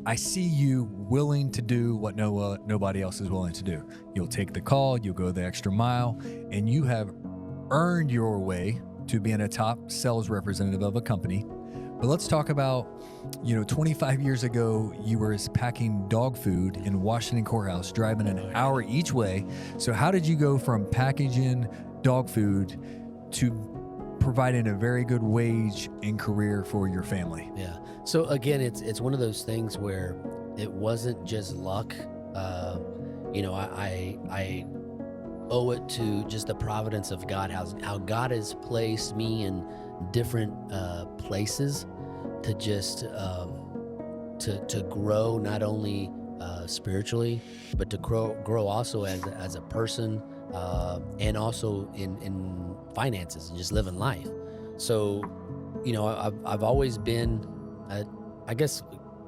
I see you willing to do what nobody else is willing to do. You'll take the call, you'll go the extra mile, and you have earned your way to being a top sales representative of a company. But let's talk about, 25 years ago, you were packing dog food in Washington Courthouse, driving an hour each way. So how did you go from packaging dog food to providing a very good wage and career for your family? Yeah. So again, it's one of those things where it wasn't just luck. I owe it to just the providence of God, how God has placed me in different places to just to grow, not only spiritually, but to grow also as a person, and also in finances and just living life. So, I've always been, I guess,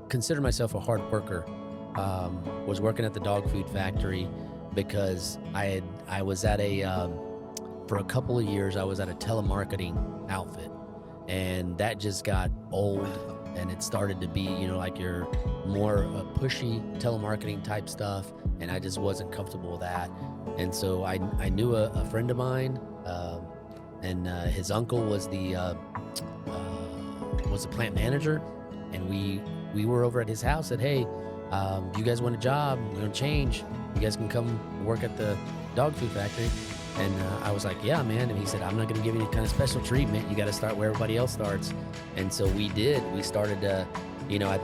consider myself a hard worker. Was working at the dog food factory because I was at for a couple of years, I was at a telemarketing outfit, and that just got old, and it started to be, like your more pushy telemarketing type stuff, and I just wasn't comfortable with that. And so I knew a friend of mine, and his uncle was the plant manager, and we were over at his house. Said, hey, you guys want a job? We're gonna change. You guys can come work at the dog food factory. And I was like, yeah, man. And he said, I'm not going to give you any kind of special treatment. You got to start where everybody else starts. And so we did. We started, at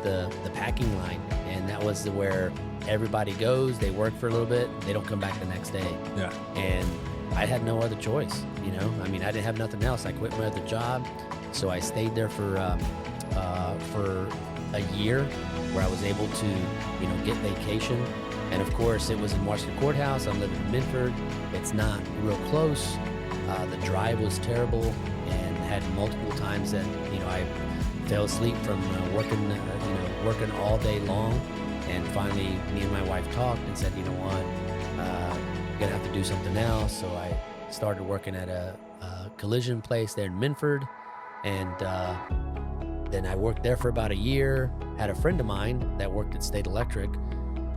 the packing line. And that was where everybody goes. They work for a little bit. They don't come back the next day. Yeah. And I had no other choice, I didn't have nothing else. I quit my other job. So I stayed there for a year where I was able to, get vacation. And of course, it was in Washington Courthouse. I lived in Midford. It's not real close. The drive was terrible, and had multiple times that I fell asleep from working all day long. And finally, me and my wife talked and said, you know what, we're gonna have to do something else. So I started working at a collision place there in Minford, and then I worked there for about a year. Had a friend of mine that worked at State Electric.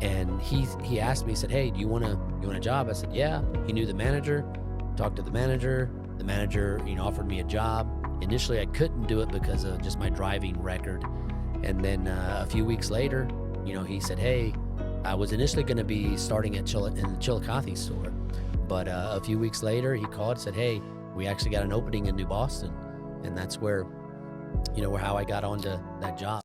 And he asked me, he said, hey, do you want a job? I said, yeah. He knew the manager, talked to the manager. The manager, offered me a job. Initially, I couldn't do it because of just my driving record. And then a few weeks later, he said, hey, I was initially going to be starting in the Chillicothe store. But a few weeks later, he called and said, hey, we actually got an opening in New Boston. And that's where, how I got onto that job.